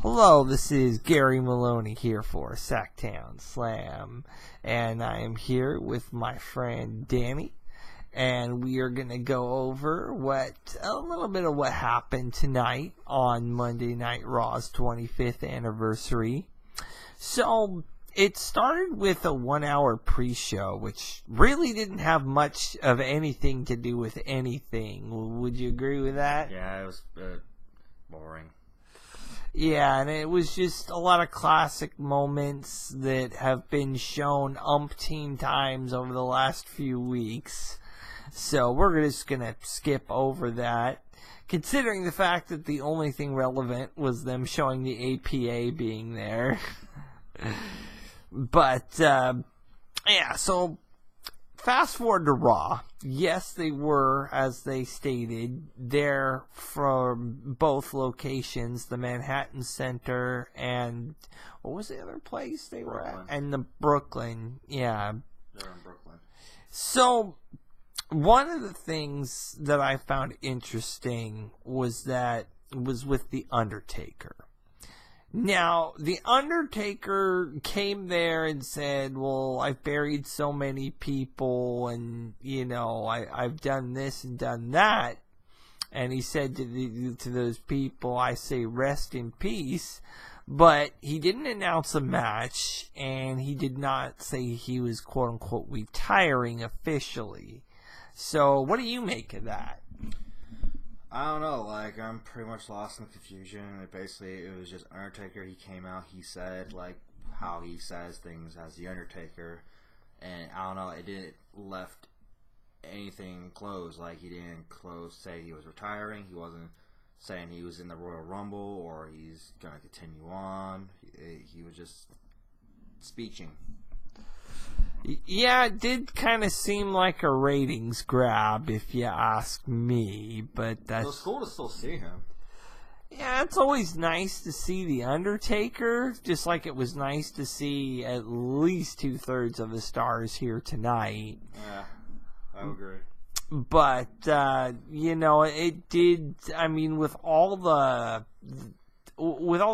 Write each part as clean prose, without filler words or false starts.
Hello, this is Gary Maloney here for Sacktown Slam, and I am here with my friend Danny, and we are going to go over a little bit of what happened tonight on Monday Night Raw's 25th anniversary. So, it started with a 1-hour pre-show, which really didn't have much of anything to do with anything. Would you agree with that? Yeah, it was boring. Yeah, and it was just a lot of classic moments that have been shown umpteen times over the last few weeks. So we're just going to skip over that, considering the fact that the only thing relevant was them showing the APA being there. But, yeah, so fast forward to Raw. Yes, they were, as they stated, there from both locations, the Manhattan Center and what was the other place they were at? And the Brooklyn, yeah. They're in Brooklyn. So, one of the things that I found interesting was with The Undertaker. Now, The Undertaker came there and said, well, I've buried so many people and, I've done this and done that. And he said to those people, I say rest in peace. But he didn't announce a match, and he did not say he was, quote-unquote, retiring officially. So, what do you make of that? I don't know, I'm pretty much lost in the confusion. It was just Undertaker. He came out, he said, how he says things as The Undertaker. And I don't know, it didn't left anything closed. He didn't say he was retiring. He wasn't saying he was in the Royal Rumble or he's going to continue on. He was just speeching. Yeah, it did kind of seem like a ratings grab, if you ask me, but that's... It was cool to still see him. Yeah, it's always nice to see The Undertaker, just like it was nice to see at least 2/3 of the stars here tonight. Yeah, I would agree. But, it did, with all the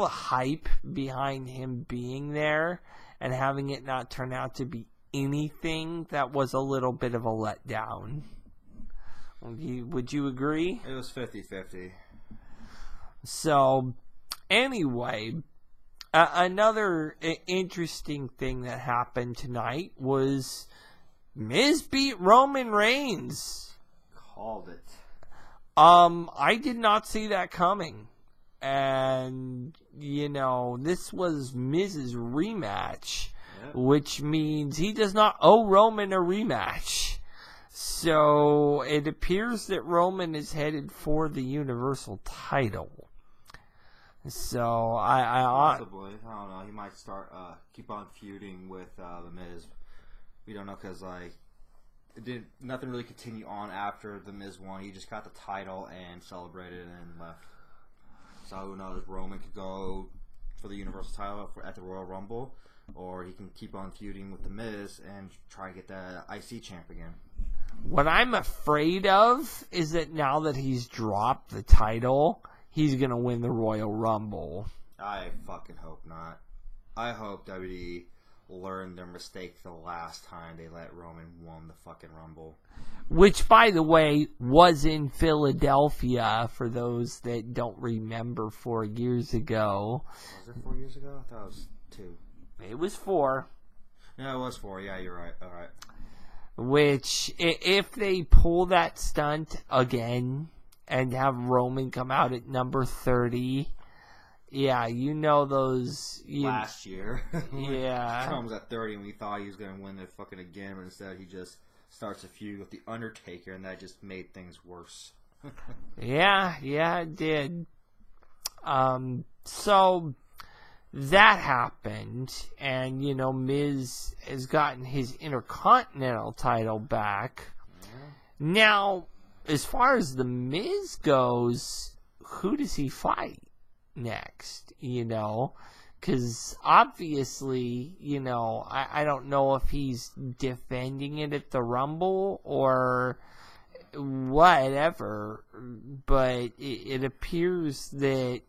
hype behind him being there and having it not turn out to be anything, that was a little bit of a letdown. Would you agree? It was 50-50. So, anyway, another interesting thing that happened tonight was Miz beat Roman Reigns. Called it. I did not see that coming. And, this was Miz's rematch. Which means he does not owe Roman a rematch. So it appears that Roman is headed for the Universal title. So possibly. I don't know. He might start keep on feuding with the Miz. We don't know because nothing really continue on after the Miz won. He just got the title and celebrated and left. So who knows? Roman could go for the Universal title at the Royal Rumble. Or he can keep on feuding with The Miz and try to get the IC champ again. What I'm afraid of is that now that he's dropped the title, he's going to win the Royal Rumble. I fucking hope not. I hope WWE learned their mistake the last time they let Roman win the fucking Rumble. Which, by the way, was in Philadelphia, for those that don't remember 4 years ago. Was it 4 years ago? I thought it was 2. It was 4. No, it was 4. Yeah, you're right. All right. Which, if they pull that stunt again and have Roman come out at number 30, yeah, those... Last year. Yeah. Tom was at 30 and we thought he was going to win it fucking again, but instead he just starts a feud with The Undertaker, and that just made things worse. Yeah, it did. So... that happened, and, Miz has gotten his Intercontinental title back. Yeah. Now, as far as the Miz goes, who does he fight next, Because, obviously, I don't know if he's defending it at the Rumble, or whatever. But it appears that,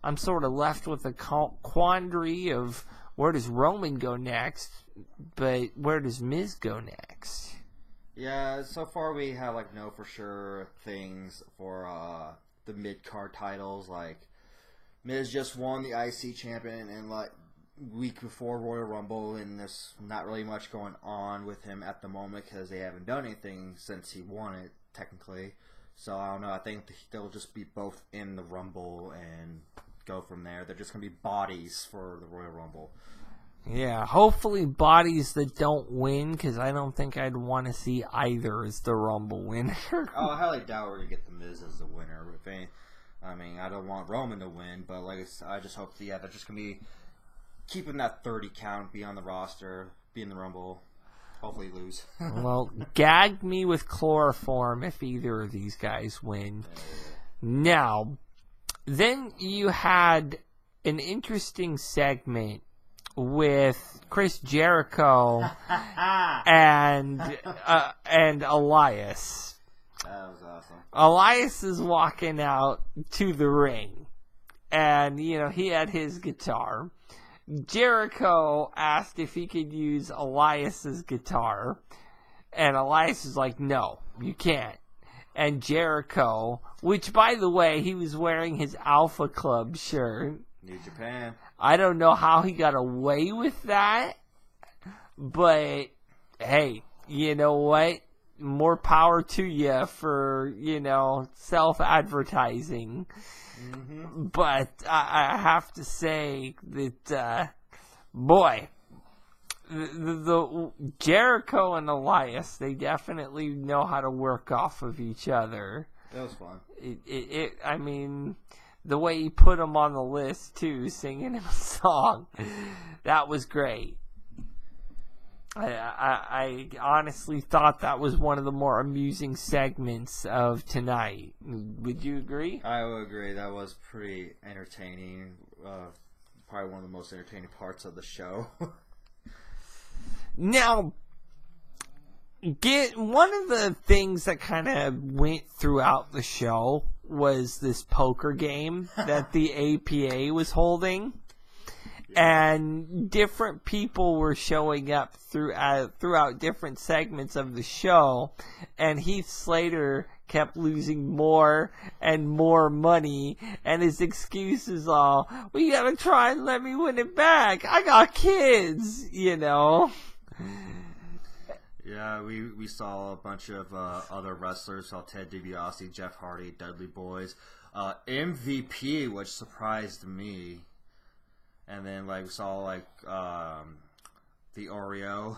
I'm sort of left with a quandary of where does Roman go next, but where does Miz go next? Yeah, so far we have no for sure things for the mid-card titles. Miz just won the IC champion in week before Royal Rumble, and there's not really much going on with him at the moment because they haven't done anything since he won it technically. So I don't know. I think they'll just be both in the Rumble and go from there. They're just gonna be bodies for the Royal Rumble. Yeah, hopefully bodies that don't win, because I don't think I'd want to see either as the Rumble winner. Oh, I highly doubt we're going to get The Miz as the winner. I don't want Roman to win, but I just hope they're just going to be keeping that 30 count, be on the roster, be in the Rumble, hopefully lose. Well, gag me with chloroform if either of these guys win. Now, then you had an interesting segment with Chris Jericho and Elias. That was awesome. Elias is walking out to the ring, and he had his guitar. Jericho asked if he could use Elias's guitar, and Elias is like, "No, you can't." And Jericho, which by the way, he was wearing his Alpha Club shirt. New Japan. I don't know how he got away with that, but hey, you know what? More power to you for, self-advertising. Mm-hmm. But I have to say that, boy, the Jericho and Elias, they definitely know how to work off of each other. That was fun. The way he put him on the list, too, singing him a song, that was great. I honestly thought that was one of the more amusing segments of tonight. Would you agree? I would agree. That was pretty entertaining. Probably one of the most entertaining parts of the show. Now, one of the things that kind of went throughout the show was this poker game that the APA was holding. And different people were showing up throughout different segments of the show. And Heath Slater kept losing more and more money. And his excuse is all, well, you gotta try and let me win it back. I got kids, Yeah, we saw a bunch of other wrestlers. Saw Ted DiBiase, Jeff Hardy, Dudley Boyz, MVP, which surprised me. And then we saw the Oreo,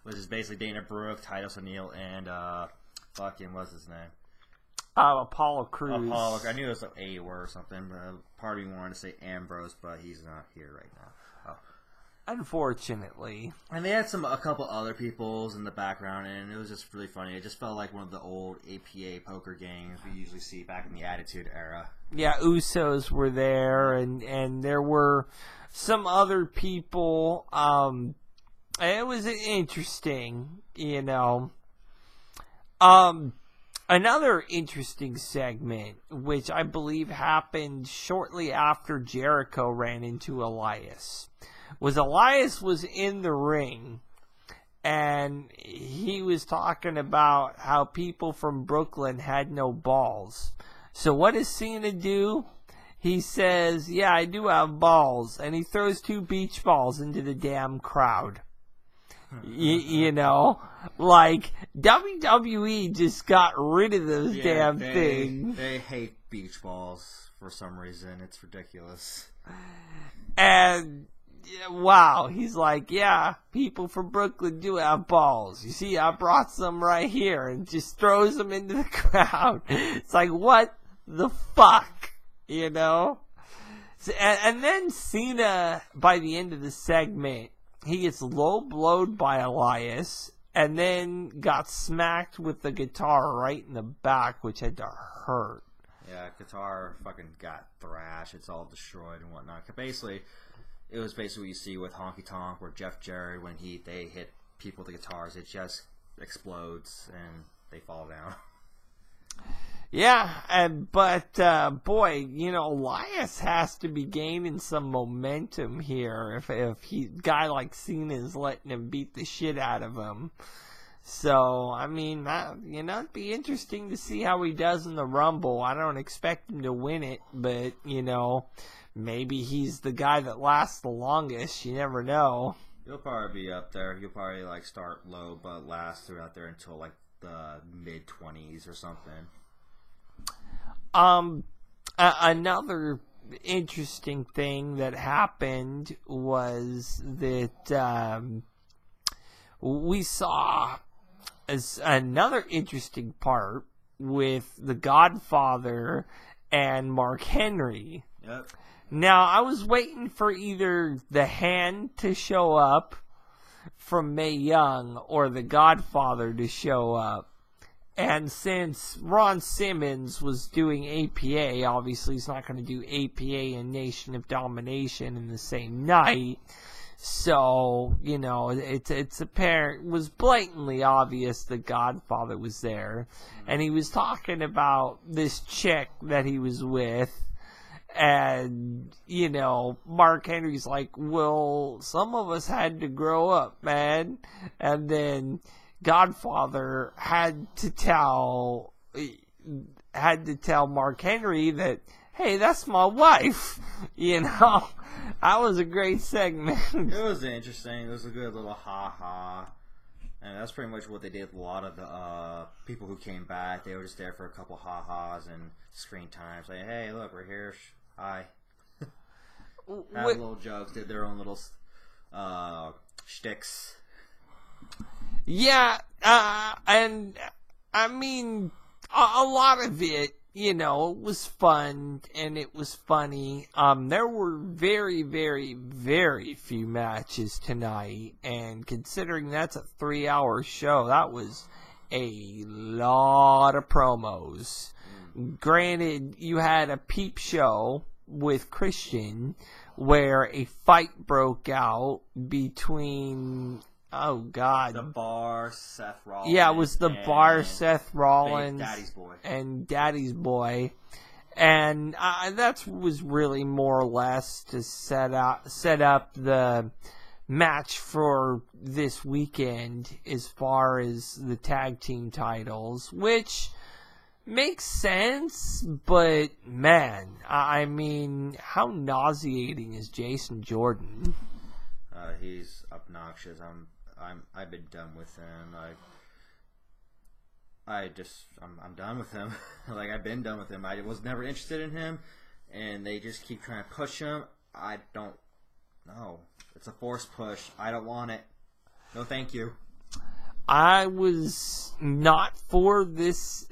which is basically Dana Brooke, Titus O'Neil, and what's his name? Apollo Crews. I knew it was an A word or something. But part of me wanted to say Ambrose, but he's not here right now. Unfortunately. And they had a couple other peoples in the background, and it was just really funny. It just felt like one of the old APA poker games we usually see back in the Attitude Era. Yeah, Usos were there, and there were some other people. It was interesting, Another interesting segment, which I believe happened shortly after Jericho ran into Elias, was in the ring, and he was talking about how people from Brooklyn had no balls. So what does Cena do? He says, yeah, I do have balls, and he throws 2 beach balls into the damn crowd. WWE just got rid of those damn things. They hate beach balls for some reason. It's ridiculous. And wow, he's like, yeah, people from Brooklyn do have balls. You see, I brought some right here, and just throws them into the crowd. It's like, what the fuck, And then Cena, by the end of the segment, he gets low blowed by Elias, and then got smacked with the guitar right in the back, which had to hurt. Yeah, guitar fucking got thrashed. It's all destroyed and whatnot. It was basically what you see with Honky Tonk or Jeff Jarrett when they hit people with the guitars. It just explodes and they fall down. Yeah, but boy, Elias has to be gaining some momentum here if he guy like Cena's letting him beat the shit out of him. So, I mean, it'd be interesting to see how he does in the Rumble. I don't expect him to win it, but, maybe he's the guy that lasts the longest. You never know. He'll probably be up there. He'll probably, start low, but last throughout there until, the mid-20s or something. Another interesting thing that happened was that, we saw as another interesting part with the Godfather and Mark Henry. Yep. Now, I was waiting for either the Hand to show up from Mae Young or the Godfather to show up. And since Ron Simmons was doing APA, obviously he's not going to do APA and Nation of Domination in the same night. So, it's apparent, it was blatantly obvious the Godfather was there. And he was talking about this chick that he was with. And, Mark Henry's like, well, some of us had to grow up, man. And then Godfather had to tell Mark Henry that, hey, that's my wife. That was a great segment. It was interesting. It was a good little ha-ha. And that's pretty much what they did with a lot of the people who came back. They were just there for a couple ha-has and screen time. Saying, hey, look, we're here. Hi. Had little jokes. Did their own little shticks. Yeah, and I mean, a lot of it, it was fun and it was funny. There were very, very, very few matches tonight, and considering that's a 3-hour show, that was a lot of promos. Granted, you had a peep show with Christian where a fight broke out between... Oh, God. The Bar, Seth Rollins. Yeah, it was the Bar, Seth Rollins. Daddy's Boy. And Daddy's Boy. And that was really more or less to set up the match for this weekend as far as the tag team titles, which makes sense, but, man, I mean, how nauseating is Jason Jordan? He's obnoxious. I've been done with him. I'm done with him. I've been done with him. I was never interested in him, and they just keep trying to push him. I don't know. It's a forced push. I don't want it. No, thank you. I was not for this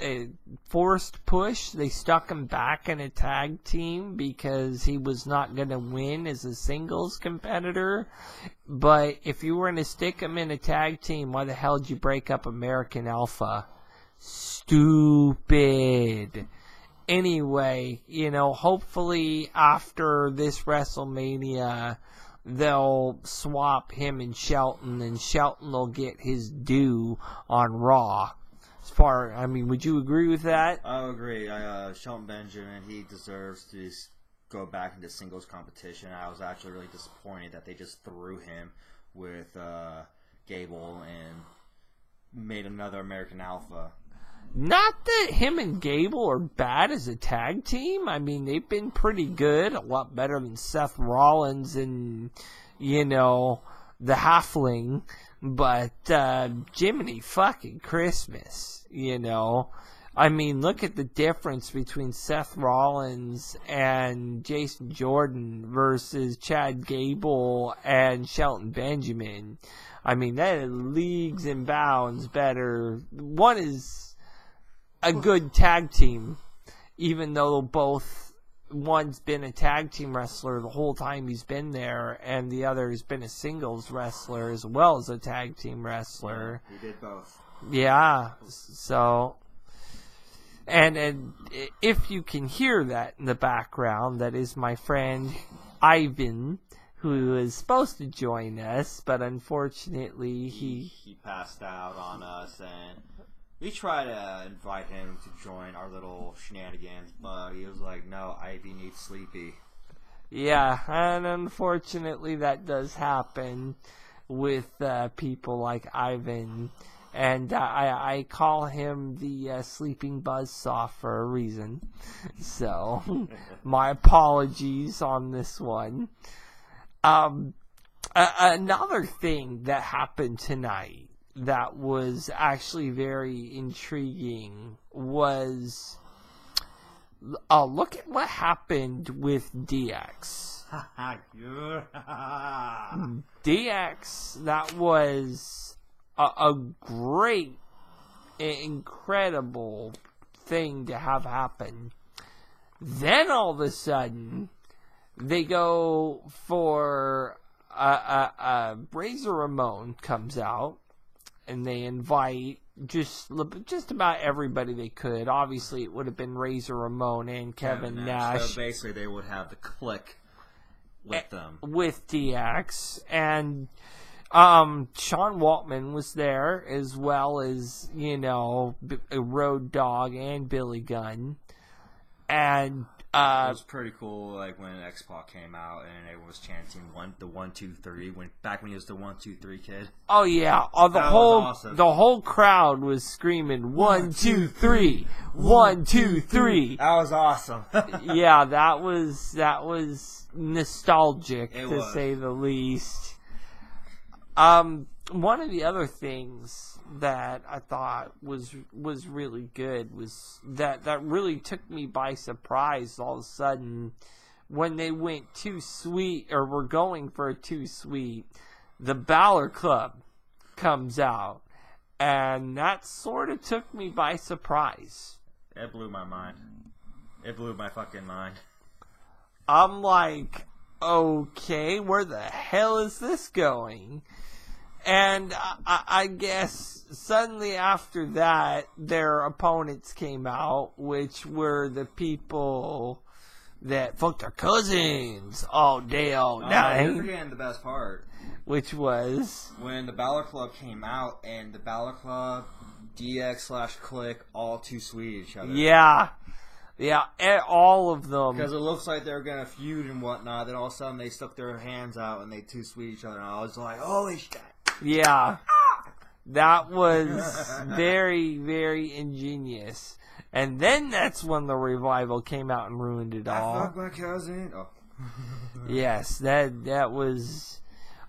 forced push. They stuck him back in a tag team because he was not going to win as a singles competitor. But if you were going to stick him in a tag team, why the hell did you break up American Alpha? Stupid. Anyway, hopefully after this WrestleMania, they'll swap him and Shelton will get his due on Raw. Would you agree with that? I agree. Shelton Benjamin, he deserves to go back into singles competition. I was actually really disappointed that they just threw him with Gable and made another American Alpha. Not that him and Gable are bad as a tag team. I mean, they've been pretty good. A lot better than Seth Rollins and, the Halfling. But, Jiminy fucking Christmas, I mean, look at the difference between Seth Rollins and Jason Jordan versus Chad Gable and Shelton Benjamin. I mean, that is leagues and bounds better. One is a good tag team, even though one's been a tag team wrestler the whole time he's been there, and the other has been a singles wrestler as well as a tag team wrestler. He did both. Yeah, so... And if you can hear that in the background, that is my friend Ivan, who was supposed to join us, but unfortunately he passed out on us, and we tried to invite him to join our little shenanigans, but he was like, "No, Ivy needs sleepy." Yeah, and unfortunately that does happen with people like Ivan. And I call him the sleeping buzzsaw for a reason. So, my apologies on this one. Another thing that happened tonight that was actually very intriguing was... look at what happened with DX. DX, that was... a great, incredible thing to have happen. Then all of a sudden, they go for Razor Ramon comes out, and they invite just about everybody they could. Obviously, it would have been Razor Ramon and Kevin Nash. So basically, they would have the click with them. With DX, and... Sean Waltman was there, as well as, Road Dogg and Billy Gunn. And, it was pretty cool, like, when X-Pac came out and everyone was chanting the 1, 2, 3, back when he was the 1, 2, 3 kid. Oh, yeah. The whole crowd was screaming, 1, 2, 3, 1, 2, 3. That was awesome. Yeah, that was nostalgic, to say the least. One of the other things that I thought was really good was that really took me by surprise all of a sudden when they went too sweet, or were going for a too sweet. The Balor Club comes out, and that sort of took me by surprise. It blew my mind. It blew my fucking mind. I'm like, okay, where the hell is this going? And I guess suddenly after that, their opponents came out, which were the people that fucked their cousins all day, all night. You're forgetting the best part. Which was? When the Balor Club came out, and the Balor Club, DX/Click, all too sweet each other. Yeah. Yeah, all of them. Because it looks like they're going to feud and whatnot, then all of a sudden they stuck their hands out and they too sweet each other, and I was like, holy shit. Yeah, that was very, very ingenious. And then that's when the Revival came out and ruined it all. I fuck my cousin. Oh. Yes, that was...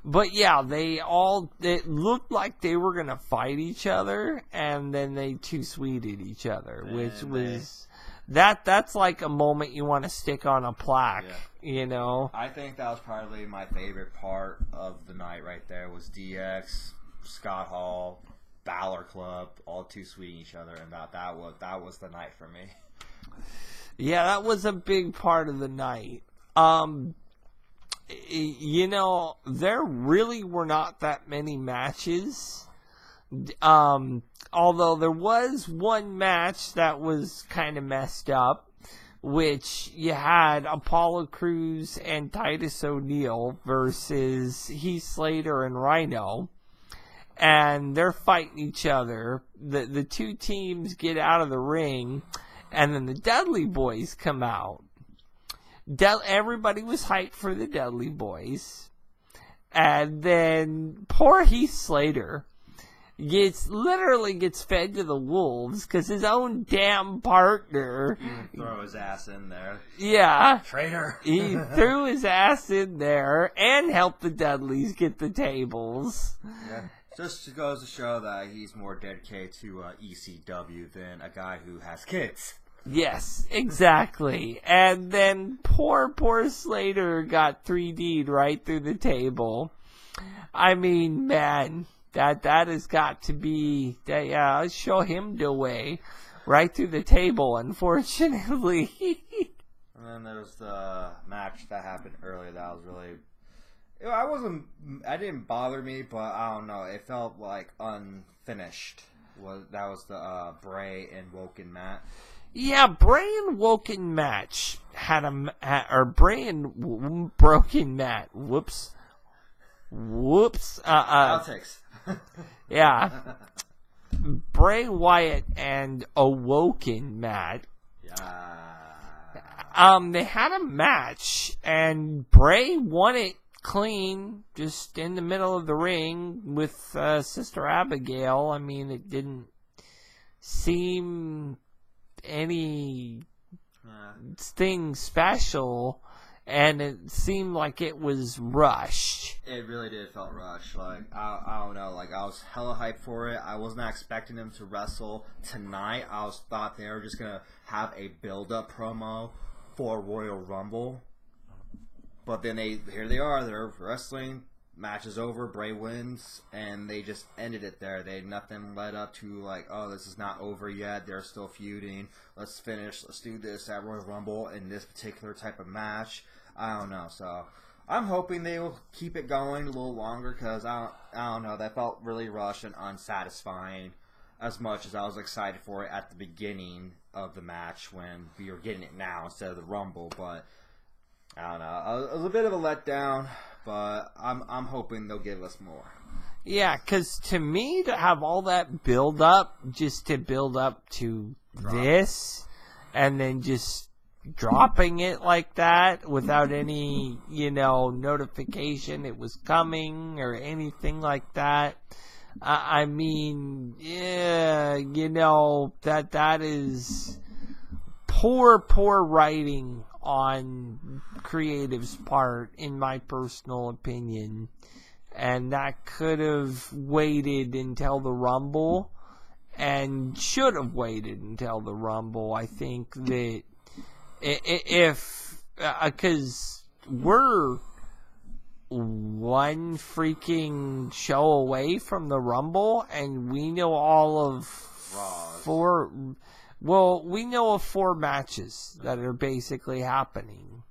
But yeah, it looked like they were going to fight each other, and then they too sweeted each other, which was... That's like a moment you want to stick on a plaque, I think that was probably my favorite part of the night right there was DX, Scott Hall, Balor Club, all too sweet each other, and that was the night for me. Yeah, that was a big part of the night. There really were not that many matches. Although there was one match that was kind of messed up, which you had Apollo Crews and Titus O'Neil versus Heath Slater and Rhino, and they're fighting each other. The two teams get out of the ring, and then the Dudley Boys come out. Everybody was hyped for the Dudley Boys, and then poor Heath Slater literally gets fed to the wolves because his own damn partner throw his ass in there. Yeah, traitor. He threw his ass in there and helped the Dudleys get the tables. Yeah, just goes to show that he's more dedicated to ECW than a guy who has kids. Yes, exactly. And then poor Slater got 3D'd right through the table. I mean, man. That has got to be, show him the way right through the table, unfortunately. And then there's the match that happened earlier that was really, it didn't bother me, but I don't know, it felt like unfinished. That was the Bray and Woken match. Yeah, Bray and Woken match had or Bray and Broken Matt. Whoops. Outtakes. Yeah. Bray Wyatt and Awoken Matt. Yeah. They had a match, and Bray won it clean, just in the middle of the ring with Sister Abigail. I mean, it didn't seem anything special, and it seemed like it was rushed. It really did felt rushed. Like, I don't know. Like, I was hella hyped for it. I was not expecting them to wrestle tonight. Thought they were just gonna have a build-up promo for Royal Rumble. But then here they are. They're wrestling. Match is over. Bray wins, and they just ended it there. They had nothing led up to like, oh, this is not over yet. They're still feuding. Let's finish. Let's do this at Royal Rumble in this particular type of match. I don't know. So I'm hoping they will keep it going a little longer because I don't know. That felt really rushed and unsatisfying as much as I was excited for it at the beginning of the match when we were getting it now instead of the Rumble. But I don't know. It was a bit of a letdown, but I'm hoping they'll give us more. Yeah, because to me, to have all that build up, just to build up to this, and then just dropping it like that without any, notification it was coming or anything like that. I mean, yeah, that is poor writing on creative's part, in my personal opinion. And that could have waited until the Rumble, and should have waited until the Rumble. I think that because we're one freaking show away from the Rumble, and we know all of four matches that are basically happening.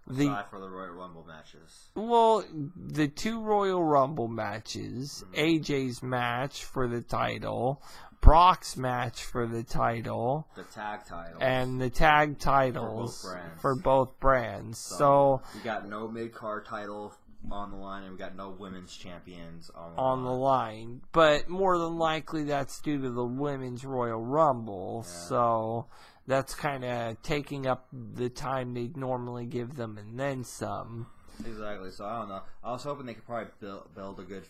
Aside for the Royal Rumble matches. Well, the 2 Royal Rumble matches, AJ's match for the title, Brock's match for the title, the tag title, and the tag titles for both brands. So we got no mid-card title on the line, and we got no women's champions on the line. But more than likely, that's due to the Women's Royal Rumble. Yeah. So that's kind of taking up the time they'd normally give them, and then some. Exactly. So I don't know. I was hoping they could probably build a good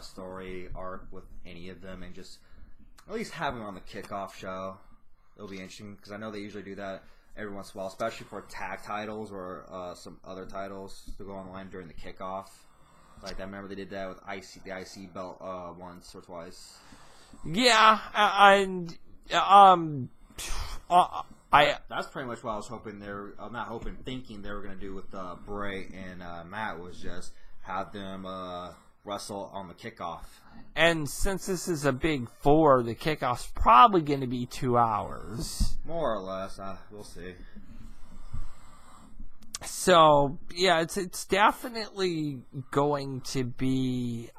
story arc with any of them, and just at least have them on the kickoff show. It'll be interesting because I know they usually do that every once in a while, especially for tag titles or some other titles to go on the line during the kickoff. Like I remember they did that with the IC belt once or twice. Yeah, and that's pretty much what I was hoping thinking they were going to do with Bray and Matt, was just have them wrestle on the kickoff. And since this is a big 4, the kickoff's probably going to be 2 hours. More or less. We'll see. So, yeah, it's definitely going to be...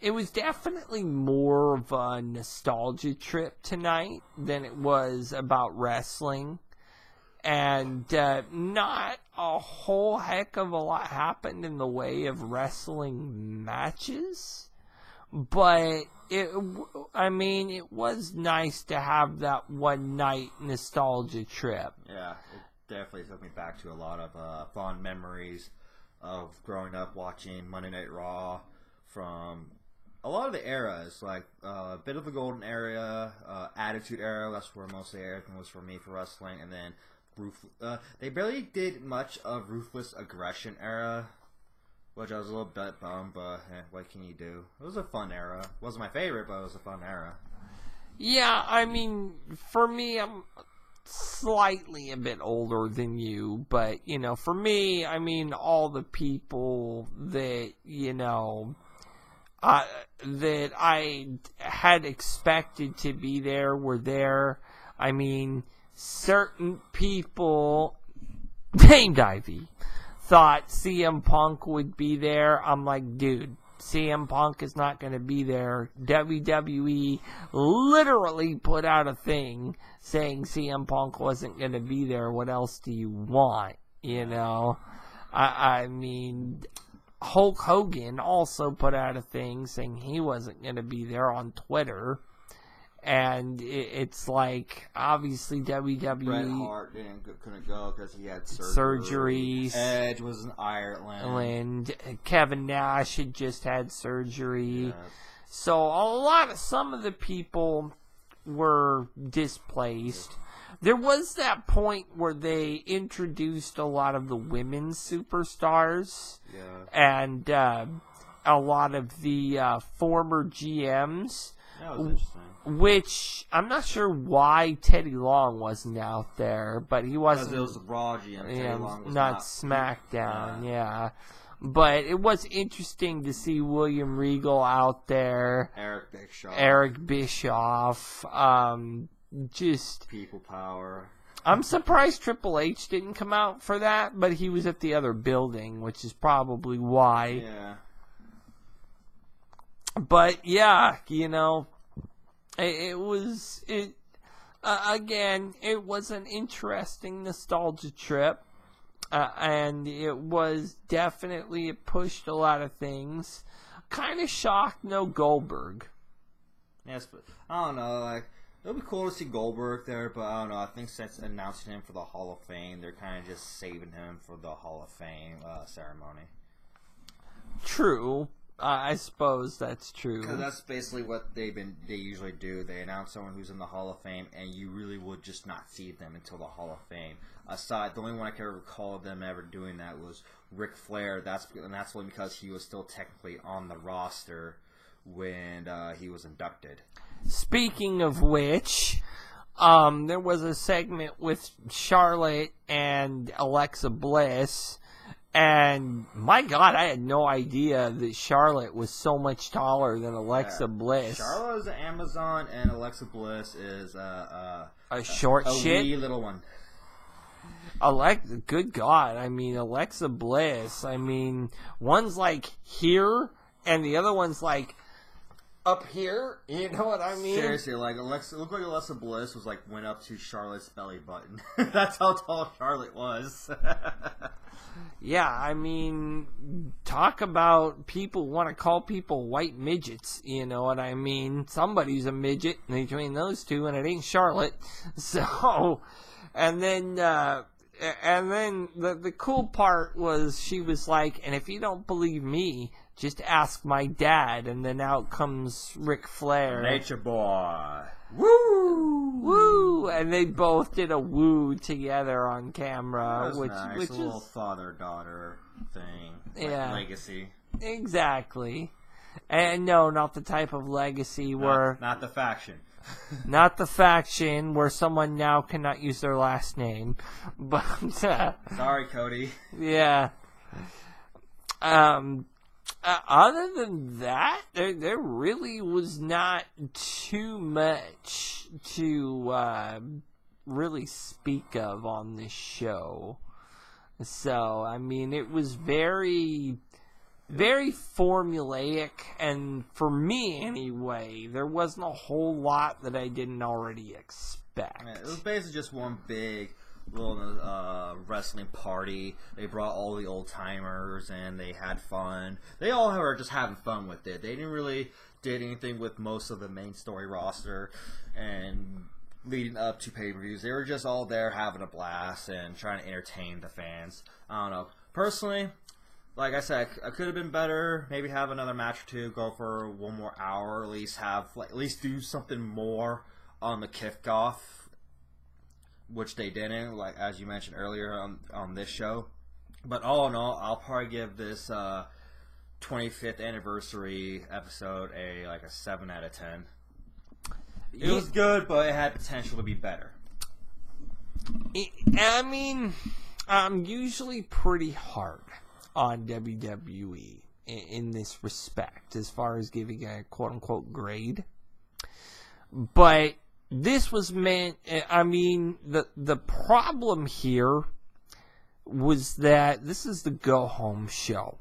it was definitely more of a nostalgia trip tonight than it was about wrestling. And not a whole heck of a lot happened in the way of wrestling matches. But, it was nice to have that one night nostalgia trip. Yeah, it definitely took me back to a lot of fond memories of growing up watching Monday Night Raw from a lot of the eras, like a bit of the golden era, attitude era. That's where mostly everything was for me for wrestling, and then they barely did much of ruthless aggression era, which I was a little bit bummed, but what can you do? It was a fun era. It wasn't my favorite, but it was a fun era. Yeah, I mean, for me, I'm slightly a bit older than you, but, for me, I mean, all the people that, that I had expected to be there were there. I mean, certain people named Ivy thought CM Punk would be there. I'm like, dude, CM Punk is not going to be there. WWE literally put out a thing saying CM Punk wasn't going to be there. What else do you want? You know? I mean, Hulk Hogan also put out a thing saying he wasn't going to be there on Twitter. And it's like, obviously, WWE... Bret Hart couldn't go because he had surgery. Surgeries. Edge was in Ireland. Kevin Nash had just had surgery. Yes. So some of the people were displaced. There was that point where they introduced a lot of the women's superstars. Yeah. And a lot of the former GMs. That was interesting. Which, I'm not sure why Teddy Long wasn't out there, but he wasn't... Because it was Raw GM. Teddy Long was not SmackDown, yeah. But it was interesting to see William Regal out there. Eric Bischoff. Just... People power. I'm surprised Triple H didn't come out for that, but he was at the other building, which is probably why. Yeah. But, yeah, you know... Again, it was an interesting nostalgia trip, and it was definitely, it pushed a lot of things. Kind of shocked no Goldberg. Yes, but I don't know, like, it would be cool to see Goldberg there, but I don't know, I think since announcing him for the Hall of Fame, they're kind of just saving him for the Hall of Fame ceremony. True. I suppose that's true. Because that's basically what they usually do. They announce someone who's in the Hall of Fame, and you really would just not see them until the Hall of Fame. The only one I can recall them ever doing that was Ric Flair. That's only because he was still technically on the roster when he was inducted. Speaking of which, there was a segment with Charlotte and Alexa Bliss. And, my God, I had no idea that Charlotte was so much taller than Alexa Bliss. Charlotte is an Amazon, and Alexa Bliss is a short shit? A wee little one. Good God. I mean, Alexa Bliss, I mean, one's like here, and the other one's like up here. You know what I mean? Seriously, like, looked like Alexa Bliss was like, went up to Charlotte's belly button. That's how tall Charlotte was. Yeah, I mean, talk about people want to call people white midgets, you know what I mean? Somebody's a midget between those two, and it ain't Charlotte. So, and then the cool part was she was like, and if you don't believe me, just ask my dad, and then out comes Ric Flair. Nature Boy. Woo! Woo! And they both did a woo together on camera. That was nice. Which a little father-daughter thing. Yeah. Legacy. Exactly. And no, not the type of legacy where... Not the faction. Not the faction where someone now cannot use their last name. But... Sorry, Cody. Yeah. Other than that, there really was not too much to really speak of on this show. So, I mean, it was very, very formulaic, and for me anyway, there wasn't a whole lot that I didn't already expect. Yeah, it was basically just one big little wrestling party. They brought all the old timers and they had fun. They all were just having fun with it. They didn't really did anything with most of the main story roster and leading up to pay-per-views. They were just all there having a blast and trying to entertain the fans. I don't know. Personally, like I said, I could have been better. Maybe have another match or two, go for one more hour, at least do something more on the kickoff, which they didn't, like as you mentioned earlier on this show. But all in all, I'll probably give this 25th anniversary episode a 7 out of 10. It was good, but it had potential to be better. I mean, I'm usually pretty hard on WWE in this respect, as far as giving a quote-unquote grade. But this was meant, I mean, the problem here was that this is the go-home show.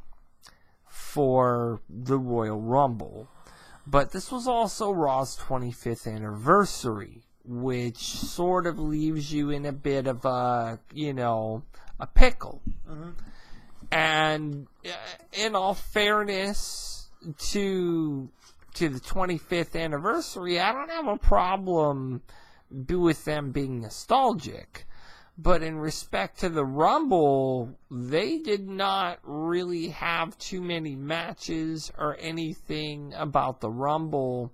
for the Royal Rumble. But this was also Raw's 25th anniversary, which sort of leaves you in a bit of a pickle. Mm-hmm. And in all fairness to the 25th anniversary, I don't have a problem with them being nostalgic. But in respect to the Rumble, they did not really have too many matches or anything about the Rumble,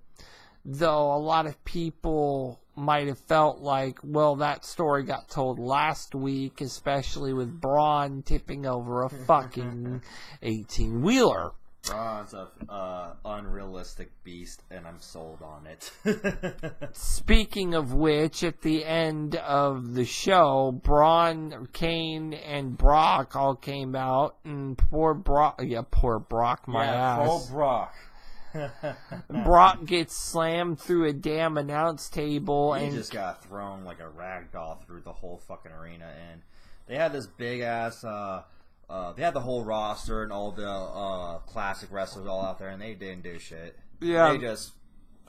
though a lot of people might have felt like, well, that story got told last week, especially with Braun tipping over a fucking 18-wheeler. Braun's a unrealistic beast, and I'm sold on it. Speaking of which, at the end of the show, Braun, Kane, and Brock all came out, and poor Brock, my ass. Poor Brock. Brock gets slammed through a damn announce table, He and just got thrown like a rag doll through the whole fucking arena, and they had this big ass. They had the whole roster and all the classic wrestlers all out there, and they didn't do shit. Yeah. They just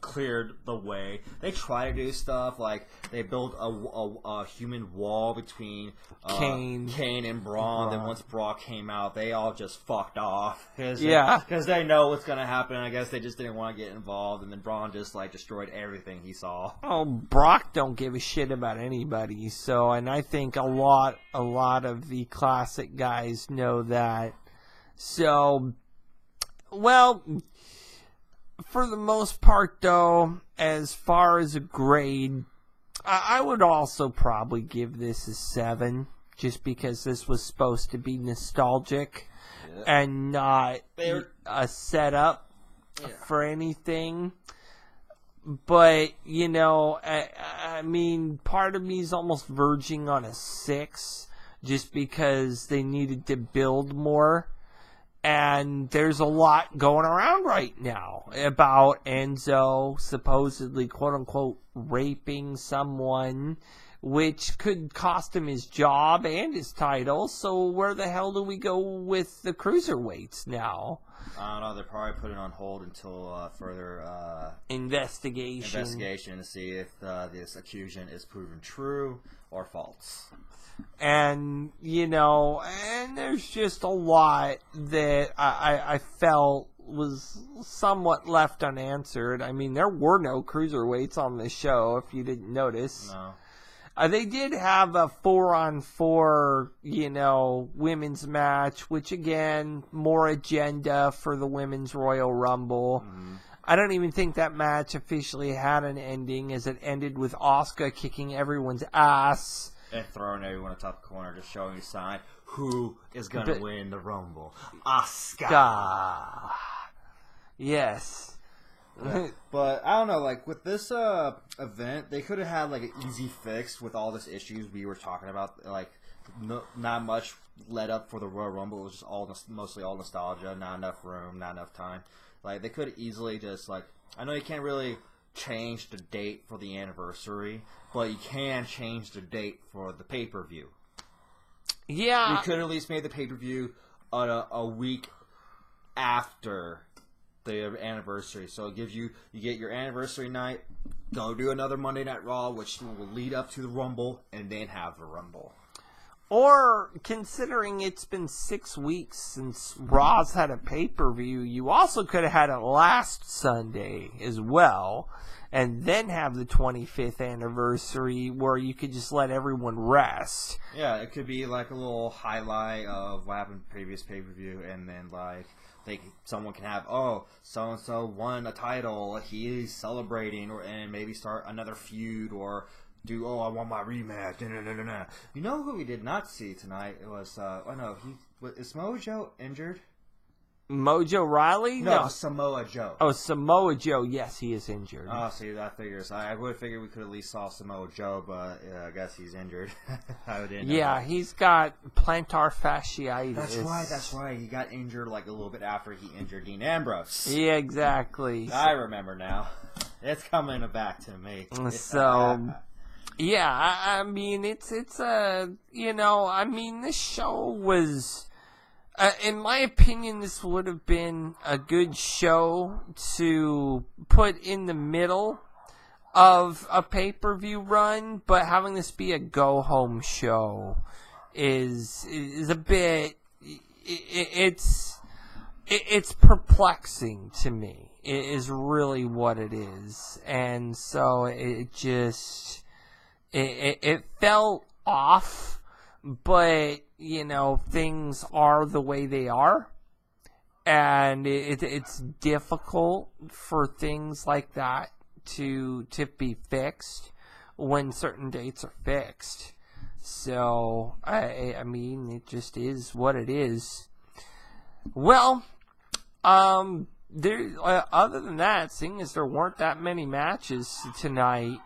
cleared the way. They try to do stuff like they built a human wall between Kane and Braun. Then once Brock came out, they all just fucked off. Because they know what's gonna happen. I guess they just didn't want to get involved, and then Braun just like destroyed everything he saw. Oh, Brock don't give a shit about anybody. So, and I think a lot of the classic guys know that. So, well, for the most part, though, as far as a grade, I would also probably give this a 7, just because this was supposed to be nostalgic and not a setup for anything. But, I mean, part of me is almost verging on a 6, just because they needed to build more. And there's a lot going around right now about Enzo supposedly, quote-unquote, raping someone, which could cost him his job and his title. So where the hell do we go with the cruiserweights now? I don't know. They're probably putting it on hold until further investigation to see if this accusation is proven true or false. And, and there's just a lot that I felt was somewhat left unanswered. I mean, there were no cruiserweights on this show, if you didn't notice. No. They did have a 4-on-4, women's match, which, again, more agenda for the Women's Royal Rumble. Mm-hmm. I don't even think that match officially had an ending, as it ended with Asuka kicking everyone's ass. And throwing everyone atop the corner, just showing a sign who is going to win the Rumble. Asuka. Yes. But I don't know, like with this event, they could have had like an easy fix with all these issues we were talking about. Like, not much led up for the Royal Rumble. It was just mostly all nostalgia, not enough room, not enough time. Like, they could have easily just like, I know you can't really change the date for the anniversary, but you can change the date for the pay-per-view. Yeah. You could at least made the pay-per-view a week after the anniversary. So it gives you get your anniversary night, go do another Monday Night Raw, which will lead up to the Rumble, and then have the Rumble. Or, considering it's been 6 weeks since Raw's had a pay-per-view, you also could have had it last Sunday as well, and then have the 25th anniversary where you could just let everyone rest. Yeah, it could be like a little highlight of what happened previous pay-per-view, and then like someone can have, so-and-so won a title, he's celebrating, and maybe start another feud, or do, I want my rematch. You know who we did not see tonight? It was, is Samoa Joe injured? Mojo Riley? No, Samoa Joe. Oh, Samoa Joe, yes, he is injured. Oh, see, that figures. I would figure we could at least saw Samoa Joe, but I guess he's injured. I didn't know that. He's got plantar fasciitis. That's right. He got injured like a little bit after he injured Dean Ambrose. Yeah, exactly. I remember now. It's coming back to me. So... yeah, I mean, it's this show was in my opinion, this would have been a good show to put in the middle of a pay-per-view run, but having this be a go-home show is a bit. It's perplexing to me. It is really what it is, and so it just it felt off. But things are the way they are, and it's difficult for things like that to be fixed when certain dates are fixed. So I mean, it just is what it is. Well, there. Other than that, seeing as there weren't that many matches tonight,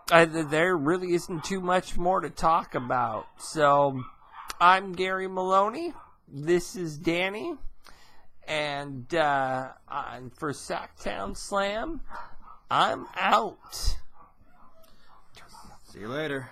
there really isn't too much more to talk about. So, I'm Gary Maloney. This is Danny. And for Sacktown Slam, I'm out. See you later.